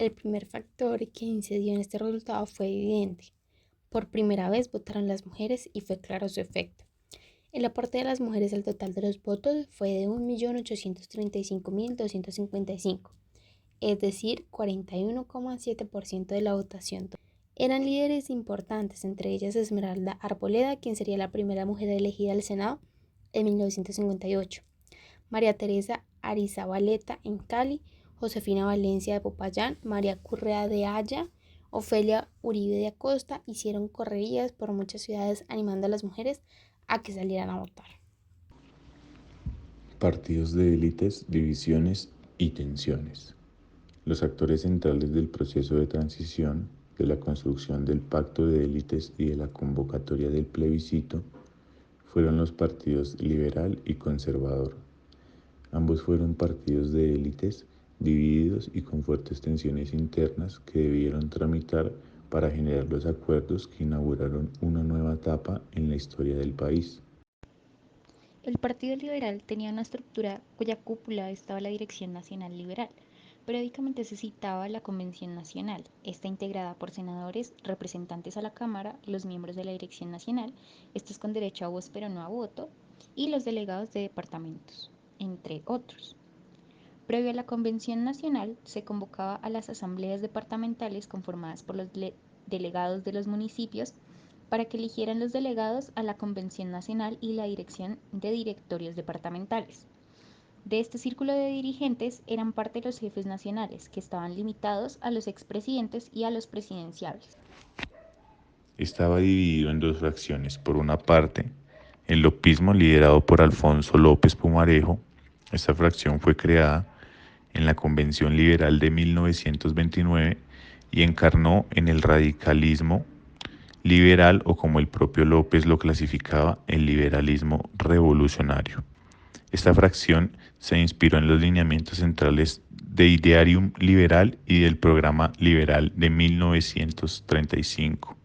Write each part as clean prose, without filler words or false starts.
El primer factor que incidió en este resultado fue evidente. Por primera vez votaron las mujeres y fue claro su efecto. El aporte de las mujeres al total de los votos fue de 1.835.255, es decir, 41,7% de la votación. Eran líderes importantes, entre ellas Esmeralda Arboleda, quien sería la primera mujer elegida al Senado en 1958, María Teresa Arizabaleta en Cali, Josefina Valencia de Popayán, María Correa de Haya, Ofelia Uribe de Acosta hicieron correrías por muchas ciudades animando a las mujeres a que salieran a votar. Partidos de élites, divisiones y tensiones. Los actores centrales del proceso de transición, de la construcción del pacto de élites y de la convocatoria del plebiscito fueron los partidos liberal y conservador. Ambos fueron partidos de élites divididos y con fuertes tensiones internas que debieron tramitar para generar los acuerdos que inauguraron una nueva etapa en la historia del país. El Partido Liberal tenía una estructura cuya cúpula estaba la Dirección Nacional Liberal. Periódicamente se citaba la Convención Nacional. Está integrada por senadores, representantes a la Cámara, los miembros de la Dirección Nacional, estos con derecho a voz pero no a voto, y los delegados de departamentos, entre otros. Previo a la Convención Nacional, se convocaba a las asambleas departamentales conformadas por los delegados de los municipios para que eligieran los delegados a la Convención Nacional y la dirección de directorios departamentales. De este círculo de dirigentes eran parte los jefes nacionales, que estaban limitados a los expresidentes y a los presidenciables. Estaba dividido en dos fracciones. Por una parte, el lopismo liderado por Alfonso López Pumarejo. Esta fracción fue creada en la Convención Liberal de 1929 y encarnó en el radicalismo liberal, o como el propio López lo clasificaba, el liberalismo revolucionario. Esta fracción se inspiró en los lineamientos centrales de Idearium Liberal y del Programa Liberal de 1935,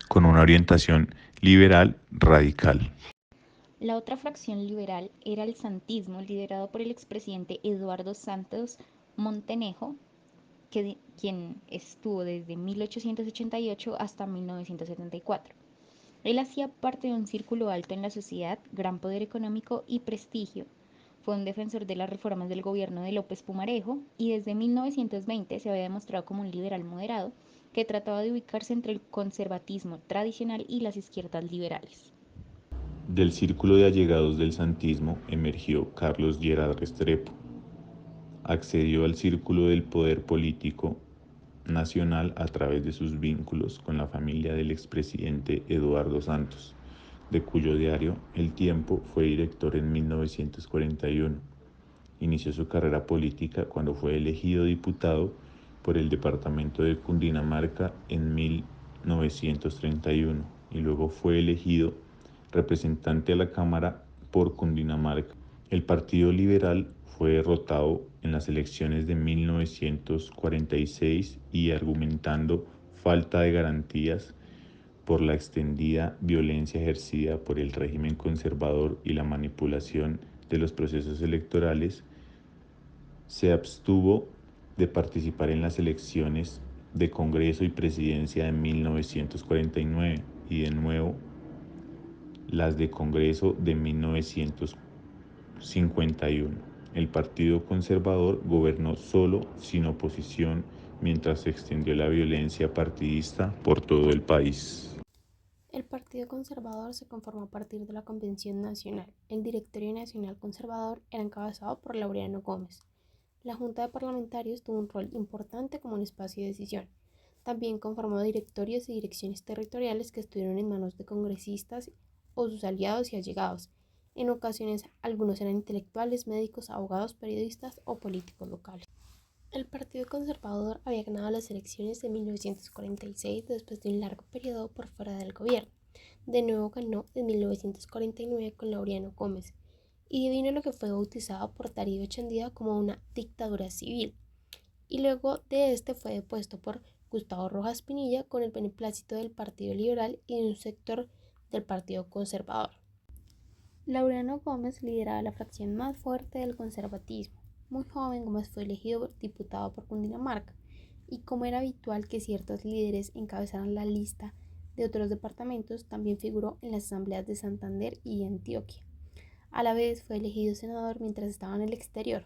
con una orientación liberal radical. La otra fracción liberal era el santismo, liderado por el expresidente Eduardo Santos Montenejo, quien estuvo desde 1888 hasta 1974. Él hacía parte de un círculo alto en la sociedad, gran poder económico y prestigio. Fue un defensor de las reformas del gobierno de López Pumarejo y desde 1920 se había demostrado como un liberal moderado que trataba de ubicarse entre el conservatismo tradicional y las izquierdas liberales. Del círculo de allegados del santismo emergió Carlos Lleras Restrepo. Accedió al círculo del poder político nacional a través de sus vínculos con la familia del expresidente Eduardo Santos, de cuyo diario El Tiempo fue director en 1941. Inició su carrera política cuando fue elegido diputado por el departamento de Cundinamarca en 1931 y luego fue elegido representante a la Cámara por Cundinamarca. El Partido Liberal fue derrotado en las elecciones de 1946 y argumentando falta de garantías por la extendida violencia ejercida por el régimen conservador y la manipulación de los procesos electorales, se abstuvo de participar en las elecciones de Congreso y Presidencia de 1949 y de nuevo las de Congreso de 1951. El Partido Conservador gobernó solo, sin oposición, mientras se extendió la violencia partidista por todo el país. El Partido Conservador se conformó a partir de la Convención Nacional. El Directorio Nacional Conservador era encabezado por Laureano Gómez. La Junta de Parlamentarios tuvo un rol importante como un espacio de decisión. También conformó directorios y direcciones territoriales que estuvieron en manos de congresistas o sus aliados y allegados. En ocasiones, algunos eran intelectuales, médicos, abogados, periodistas o políticos locales. El Partido Conservador había ganado las elecciones de 1946 después de un largo periodo por fuera del gobierno. De nuevo ganó en 1949 con Laureano Gómez y vino lo que fue bautizado por Darío Echandía como una dictadura civil. Y luego de este fue depuesto por Gustavo Rojas Pinilla con el beneplácito del Partido Liberal y de un sector del Partido Conservador. Laureano Gómez lideraba la fracción más fuerte del conservatismo. Muy joven, Gómez fue elegido diputado por Cundinamarca, y como era habitual que ciertos líderes encabezaran la lista de otros departamentos, también figuró en las asambleas de Santander y Antioquia. A la vez fue elegido senador mientras estaba en el exterior.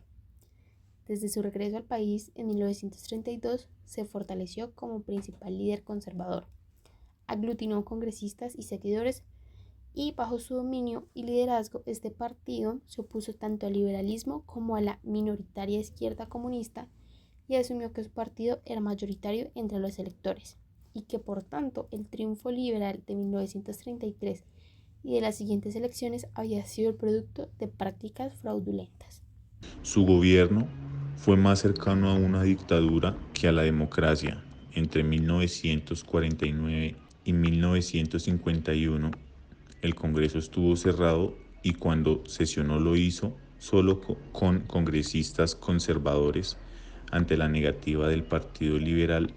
Desde su regreso al país en 1932 se fortaleció como principal líder conservador. Aglutinó congresistas y seguidores, y bajo su dominio y liderazgo este partido se opuso tanto al liberalismo como a la minoritaria izquierda comunista, y asumió que su partido era mayoritario entre los electores y que por tanto el triunfo liberal de 1933 y de las siguientes elecciones había sido el producto de prácticas fraudulentas. Su gobierno fue más cercano a una dictadura que a la democracia. Entre 1949 y 1951, el Congreso estuvo cerrado y cuando sesionó lo hizo solo con congresistas conservadores ante la negativa del Partido Liberal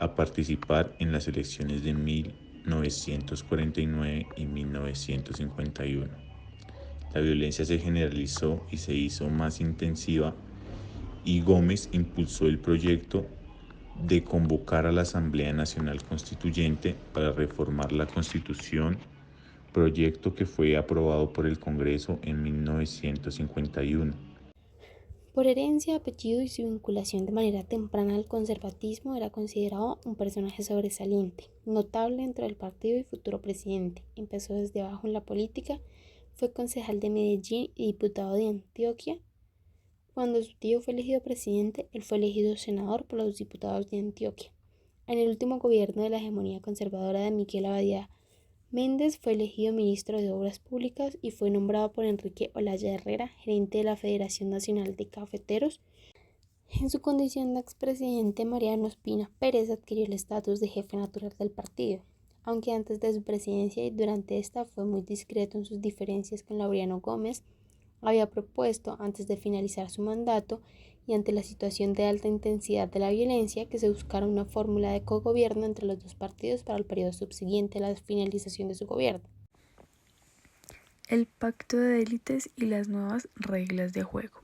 a participar en las elecciones de 1949 y 1951. La violencia se generalizó y se hizo más intensiva y Gómez impulsó el proyecto de convocar a la Asamblea Nacional Constituyente para reformar la Constitución, proyecto que fue aprobado por el Congreso en 1951. Por herencia, apellido y su vinculación de manera temprana al conservatismo, era considerado un personaje sobresaliente, notable dentro del partido y futuro presidente. Empezó desde abajo en la política, fue concejal de Medellín y diputado de Antioquia. Cuando su tío fue elegido presidente, él fue elegido senador por los diputados de Antioquia. En el último gobierno de la hegemonía conservadora de Miguel Abadía Méndez fue elegido ministro de Obras Públicas y fue nombrado por Enrique Olaya Herrera, gerente de la Federación Nacional de Cafeteros. En su condición de expresidente, Mariano Ospina Pérez adquirió el estatus de jefe natural del partido, aunque antes de su presidencia y durante esta fue muy discreto en sus diferencias con Laureano Gómez. Había propuesto, antes de finalizar su mandato y ante la situación de alta intensidad de la violencia, que se buscara una fórmula de cogobierno entre los dos partidos para el periodo subsiguiente a la finalización de su gobierno. El pacto de élites y las nuevas reglas de juego.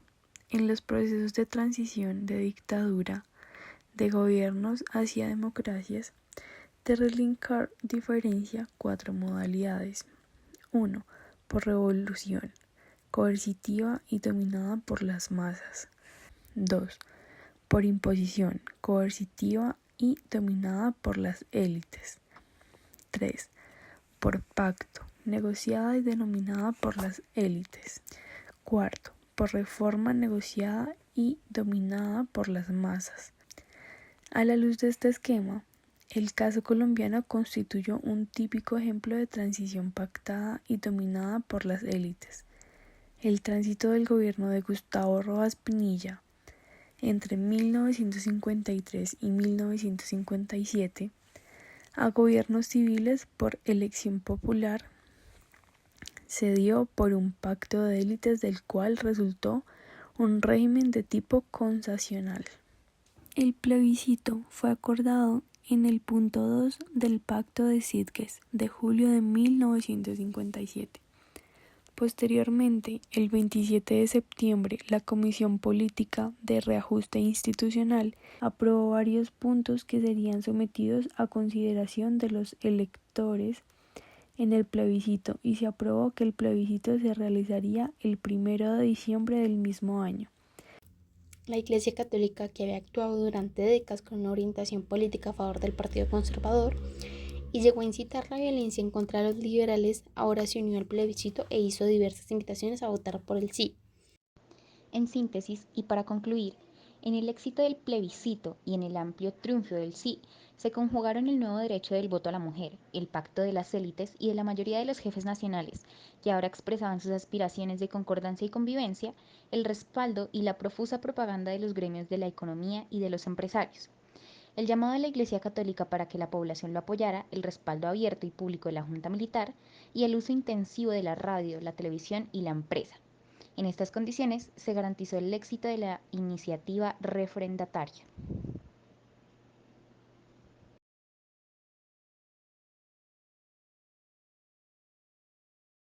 En los procesos de transición de dictadura de gobiernos hacia democracias, Terlinkar diferencia 4 modalidades. 1. Por revolución, coercitiva y dominada por las masas. 2. Por imposición, coercitiva y dominada por las élites. 3. Por pacto, negociada y denominada por las élites. 4. Por reforma negociada y dominada por las masas. A la luz de este esquema, el caso colombiano constituyó un típico ejemplo de transición pactada y dominada por las élites. El tránsito del gobierno de Gustavo Rojas Pinilla entre 1953 y 1957 a gobiernos civiles por elección popular se dio por un pacto de élites del cual resultó un régimen de tipo concesional. El plebiscito fue acordado en el punto 2 del Pacto de Sitges de julio de 1957. Posteriormente, el 27 de septiembre, la Comisión Política de Reajuste Institucional aprobó varios puntos que serían sometidos a consideración de los electores en el plebiscito y se aprobó que el plebiscito se realizaría el 1 de diciembre del mismo año. La Iglesia Católica, que había actuado durante décadas con una orientación política a favor del Partido Conservador y llegó a incitar la violencia en contra de los liberales, ahora se unió al plebiscito e hizo diversas invitaciones a votar por el sí. En síntesis, y para concluir, en el éxito del plebiscito y en el amplio triunfo del sí, se conjugaron el nuevo derecho del voto a la mujer, el pacto de las élites y de la mayoría de los jefes nacionales, que ahora expresaban sus aspiraciones de concordancia y convivencia, el respaldo y la profusa propaganda de los gremios de la economía y de los empresarios. El llamado de la Iglesia Católica para que la población lo apoyara, el respaldo abierto y público de la Junta Militar y el uso intensivo de la radio, la televisión y la empresa. En estas condiciones se garantizó el éxito de la iniciativa refrendataria.